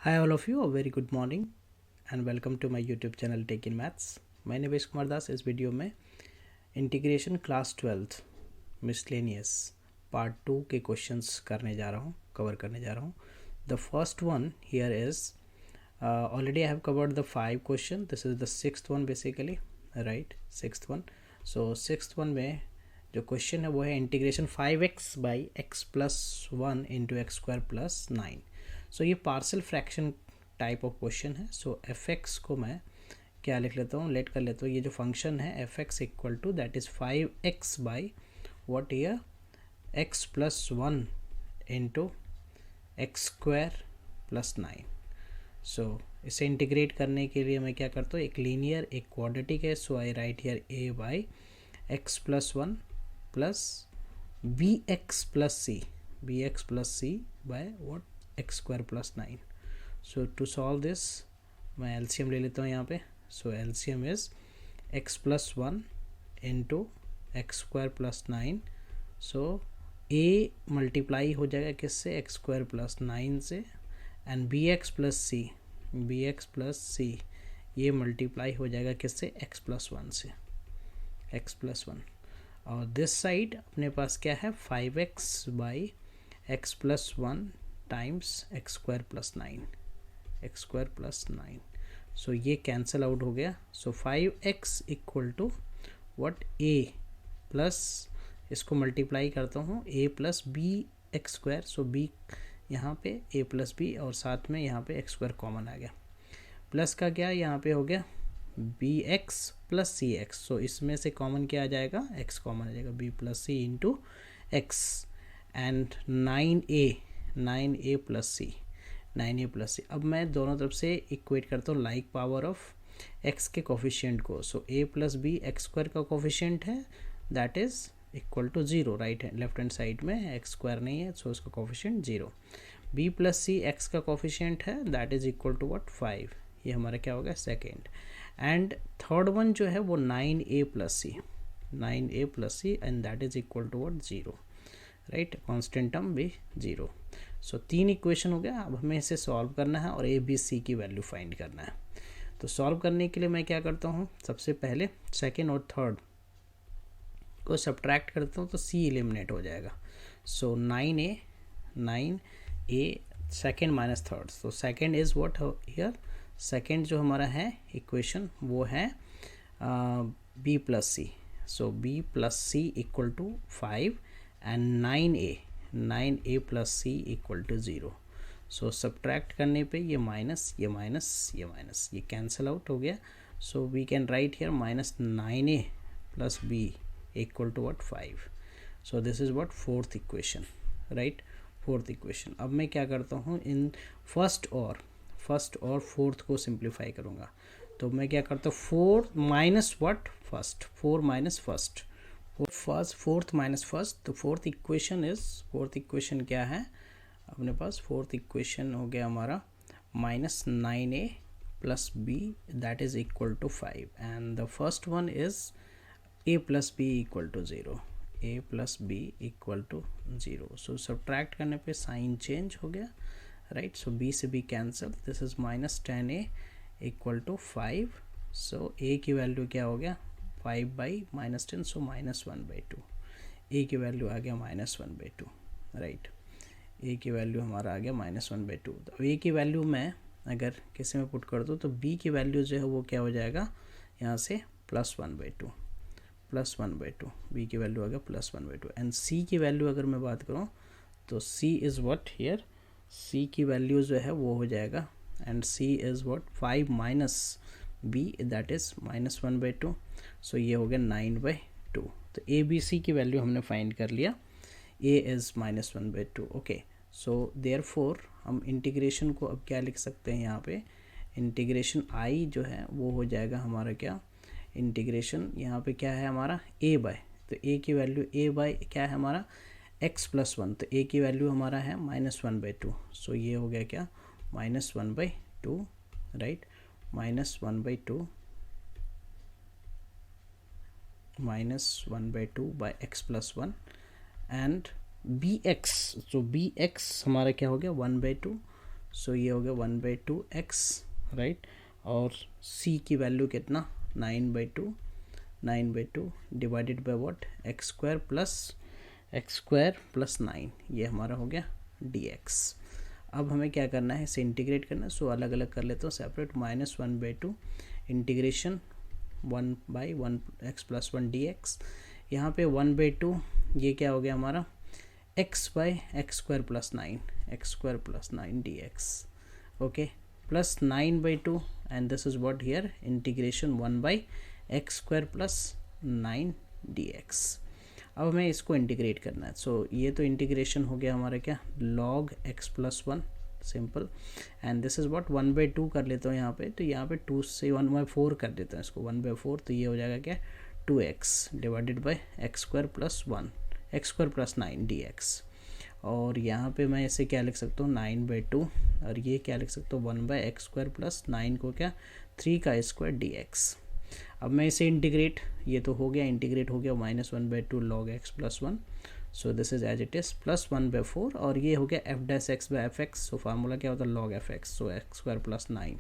Hi all of you, a very good morning and welcome to my YouTube channel Take in Maths. मैं निवेश कुमार दास इस video में integration class 12th miscellaneous part 2 के questions cover करने जा रहा हूँ. The first one here is already I have covered the 5 question. This is the sixth one basically, right, sixth one. So sixth one में जो question है वो है integration 5x by x plus 1 into x square plus 9. So ये parcel fraction type of question है. सो F x को मैं क्या लिख लेता हूँ, लेट कर लेता हूँ. ये जो फंक्शन है f x equal to that is 5x by what year x plus 1 into x square plus 9. So इसे इंटीग्रेट करने के लिए मैं क्या करता हूँ, एक लीनियर एक क्वाड्रेटिक है. So I write here a by x plus 1 plus b x plus c by what x square plus 9. So to solve this मैं एलसीएम ले लेता हूँ यहाँ पे. So LCM is x plus 1 into x square plus 9. So a multiply हो जाएगा किससे, x square plus 9 से, and b x plus c ये मल्टीप्लाई हो जाएगा किससे, एक्स प्लस 1 से, एक्स प्लस 1. और दिस साइड अपने पास क्या है, 5x by x plus 1 times x square plus 9. So ये कैंसिल आउट हो गया. So 5x equal to what, a plus, इसको मल्टीप्लाई करता हूँ a plus b x square. So b यहाँ पे a प्लस बी और साथ में यहाँ पे एक्स स्क्वायर कॉमन आ गया. प्लस का क्या यहाँ पे हो गया, B x plus c x. सो इसमें से कॉमन क्या आ जाएगा, एक्स कॉमन आ जाएगा, b plus c into x, and 9a plus c. अब मैं दोनों तरफ से इक्वेट करता हूँ लाइक पावर ऑफ एक्स के कोफिशिएंट को. सो a plus b x square का कोफिशिएंट है that is equal to 0. Right hand left hand side में एक्स स्क्वायर नहीं है, सो इसका coefficient 0. b plus c x का कोफिशिएंट है that is equal to what, 5. ये हमारा क्या हो गया, सेकेंड. एंड थर्ड वन जो है वो 9a plus c and that is equal to what, 0. Right, constant term भी 0. सो 3 इक्वेशन हो गया. अब हमें इसे सॉल्व करना है और ए बी सी की वैल्यू फाइंड करना है. तो सॉल्व करने के लिए मैं क्या करता हूँ, सबसे पहले सेकेंड और थर्ड को सब्ट्रैक्ट करता हूँ तो सी एलिमिनेट हो जाएगा. So 9a second minus third. So second is what here, second जो हमारा है इक्वेशन वो है b plus c. So b plus c equal to 5 and 9a plus c equal to 0. So subtract करने पे ये माइनस ये कैंसिल आउट हो गया. So we can write here minus 9a plus b equal to what, 5. So this is what fourth equation, right, fourth equation. अब मैं क्या करता हूँ, इन फर्स्ट और फोर्थ को सिंप्लीफाई करूँगा. तो मैं क्या करता हूँ, 4 minus what, first, 4 minus first, fourth minus first. तो फोर्थ इक्वेशन क्या है अपने पास, फोर्थ इक्वेशन हो गया हमारा minus 9a plus b that is equal to 5, and the first one is a plus b equal to 0. So subtract करने पे साइन चेंज हो गया, राइट. सो b से b cancel, this is minus 10a equal to 5. So a की value क्या हो गया, 5 by minus 10, so minus 1/2. a की वैल्यू आ गया माइनस 1/2, राइट. a की वैल्यू हमारा आ गया माइनस 1/2. तो a की वैल्यू मैं अगर किसी में पुट कर दूँ तो b की वैल्यू जो है वो क्या हो जाएगा यहाँ से, प्लस 1/2. b की वैल्यू आ गया प्लस 1/2. एंड c की वैल्यू अगर मैं बात करूँ तो c is what here, c की वैल्यू जो है वो हो जाएगा, and c is what, 5 minus b that is minus 1/2. सो ये हो गया 9/2. तो a b c की वैल्यू हमने फाइंड कर लिया, a is minus 1/2. Okay, so therefore हम इंटीग्रेशन को अब क्या लिख सकते हैं, यहाँ पे इंटीग्रेशन i जो है वो हो जाएगा हमारा क्या, इंटीग्रेशन यहाँ पे क्या है हमारा a बाय, तो a की वैल्यू a बाय क्या है हमारा, x प्लस 1. तो a की वैल्यू हमारा है माइनस 1/2. सो ये हो गया क्या, minus 1/2, right, minus 1/2 by x plus 1 and bx. So bx हमारा क्या हो गया, 1/2. सो ये हो गया 1/2x, राइट। और c की वैल्यू कितना, 9/2 divided by what, x square plus 9, ये हमारा हो गया dx। अब हमें क्या करना है, इसे इंटीग्रेट करना है। सो अलग अलग कर लेते हो, separate, -1/2 integration 1/1 x plus 1 dx। यहाँ पे 1/2 ये क्या हो गया हमारा, x square plus 9 dx, okay, plus 9/2 and this is what here integration 1/x square plus 9 dx। अब हमें इसको इंटीग्रेट करना है। सो ये तो इंटीग्रेशन हो गया हमारा क्या, log x plus 1, simple, and this is what 1/2 कर लेता हूँ यहाँ पे, तो यहाँ पे 2 से 1/4 कर देता हूँ इसको, 1/4, तो ये हो जाएगा क्या, 2x divided by x square plus 9 dx। और यहाँ पे मैं इसे क्या लिख सकता हूँ, 9/2, और ये क्या लिख सकता हूँ, 1/x स्क्वायर प्लस 9 को क्या, 3 का स्क्वायर dx। अब मैं इसे इंटीग्रेट, ये तो हो गया, इंटीग्रेट हो गया, -1/2 log x plus 1, so this is as it is, plus 1/4, और ये हो गया f'(x/f(x), सो फार्मूला क्या होता है, log fx, सो x स्क्वायर प्लस 9,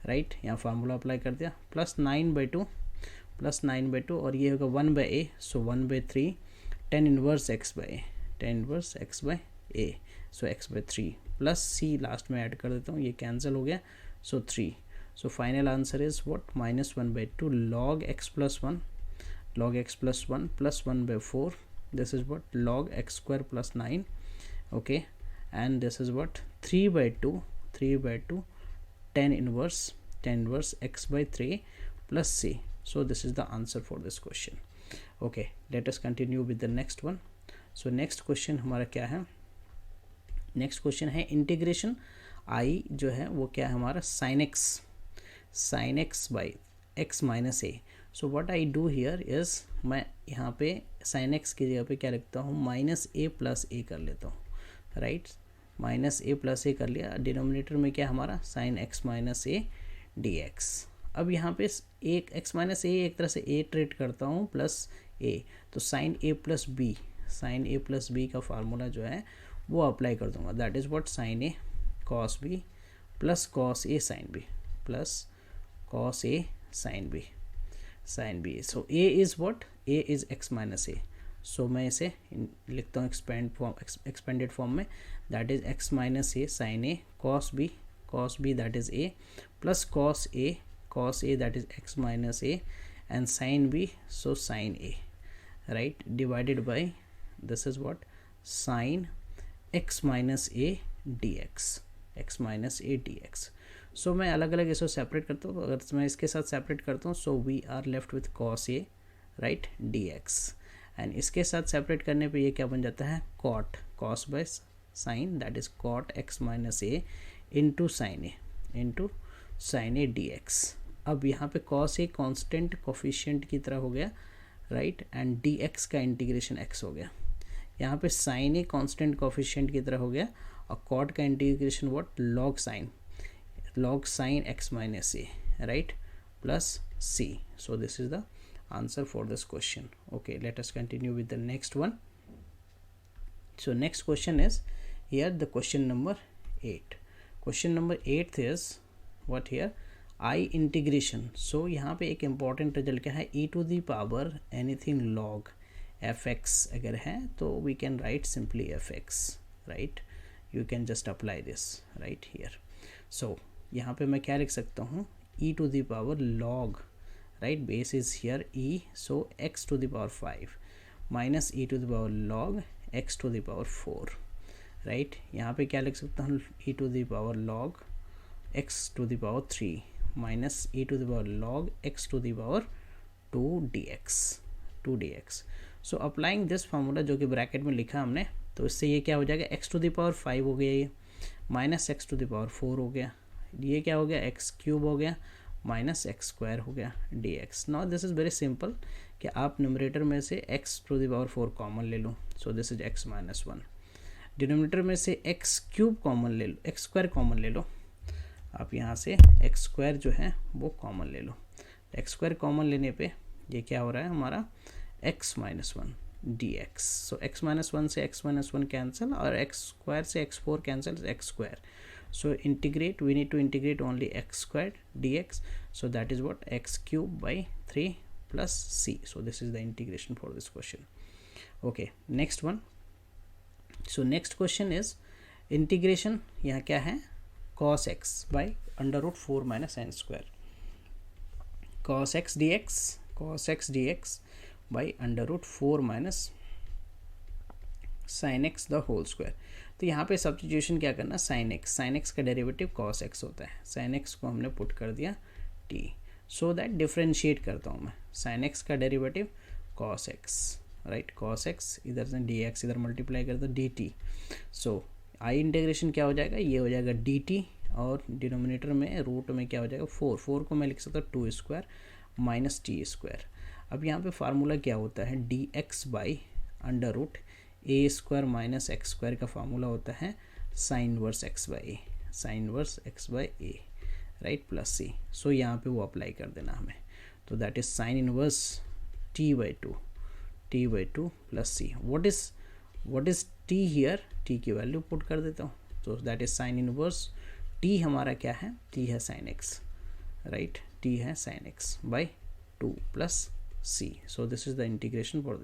राइट, यहाँ फार्मूला अप्लाई कर दिया, प्लस 9/2, और ये होगा 1/a, सो 1/3 tan इनवर्स x/a, सो x/3 प्लस c लास्ट में ऐड कर देता हूँ, ये कैंसिल हो गया, सो 3। So final answer is what, -1/2 log x plus 1 plus 1/4, this is what, log x square plus 9, okay, and this is what, 3/2 tan inverse x/3 plus c. So this is the answer for this question. Okay, let us continue with the next one. So next question हमारा क्या है, next question है integration i जो है वो क्या है हमारा, sin x by x minus a. So what I do here is, मैं यहाँ पे sin x की जगह पे क्या लिखता हूँ, -a प्लस a कर लेता हूँ, राइट, -a प्लस a कर लिया, डिनोमिनेटर में क्या हमारा, sin x minus a dx। अब यहाँ पे एक x माइनस a एक तरह से a ट्रीट करता हूँ प्लस a, तो sin a प्लस b का फार्मूला जो है वो अप्लाई कर दूंगा, that is what, sin a cos b plus cos a sin b plus cos a sin b। so a is what, a is x minus a, so मैं इसे लिखता हूँ एक्सपेंडेड फॉर्म में, that is x minus a sin a cos b that is a plus cos a that is x minus a and sin b, so sin a, right, divided by this is what, sin x minus a dx, सो मैं अलग अलग इसको separate करता हूँ, अगर मैं इसके साथ सेपरेट करता हूँ, so we are left with cos a, right, dx, and इसके साथ सेपरेट करने पे ये क्या बन जाता है, cos by sin, that is cot x minus a into sin a dx। अब यहाँ पे cos a कांस्टेंट कोफिशिएंट की तरह हो गया, राइट, एंड dx का इंटीग्रेशन x हो गया, यहाँ पे sin a कांस्टेंट कोफिशिएंट की तरह हो गया, और cot का integration what, log sin x minus a, right, plus c. So this is the answer for this question. Okay, let us continue with the next one. So next question is here, the question number 8. Question number 8 is what here, I integration. So यहाँ पे एक important result क्या है, e to the power anything log fx अगर है तो we can write simply fx, right, you can just apply this right here. So यहाँ पे मैं क्या लिख सकता हूँ, e to the power log, right, base is here e, so x to the power 5 minus e to the power log x to the power 4, right, यहाँ पे क्या लिख सकता हूँ, e to the power log x to the power 3 minus e to the power log x to the power 2 dx। So applying this formula जो कि bracket में लिखा हमने, तो इससे ये क्या हो जाएगा, x to the power 5 हो गया, ये minus x to the power 4 हो गया, ये क्या हो गया, x क्यूब हो गया माइनस x स्क्वायर हो गया dx। Now this is very simple कि आप न्यूमरेटर में से x to the power 4 common ले लो, so this is x minus 1, denominator में से x क्यूब कॉमन ले लो, x स्क्वायर कॉमन ले लो, आप यहाँ से x स्क्वायर जो है वो कॉमन ले लो, x स्क्वायर कॉमन लेने पे ये क्या हो रहा है हमारा, x माइनस 1 dx। सो x माइनस 1 से x माइनस 1 कैंसिल, और x स्क्वायर से x4 cancel, x square, So integrate, we need to integrate only x squared dx, so that is what, x cube by 3 plus c. So this is the integration for this question. Okay, next one. So next question is integration, यहाँ क्या है, cos x by under root 4 minus n square, cos x dx by under root 4 minus sin x the whole square. तो यहाँ पे substitution क्या करना, sin x का derivative cos x होता है, sin x को हमने पुट कर दिया t, सो दैट डिफ्रेंशिएट करता हूँ मैं, sin x का derivative cos x, right, cos x इधर से dx इधर मल्टीप्लाई कर दो dt. सो आई इंटीग्रेशन क्या हो जाएगा, ये हो जाएगा dt, और डिनोमिनेटर में रूट में क्या हो जाएगा 4 को मैं लिख सकता हूँ 2 स्क्वायर माइनस टी स्क्वायर. अब यहाँ पे फार्मूला क्या होता है, dx by under root a square minus x square का फार्मूला होता है sine inverse x by a, right, plus c. So यहाँ पे वो अप्लाई कर देना हमें. तो that is sine inverse t by two plus c. What is t here, t की वैल्यू पुट कर देता हूँ. तो that is sine inverse t हमारा क्या है, टी है साइन एक्स, राइट, टी है sine x by 2 plus c. So this is the integration for this.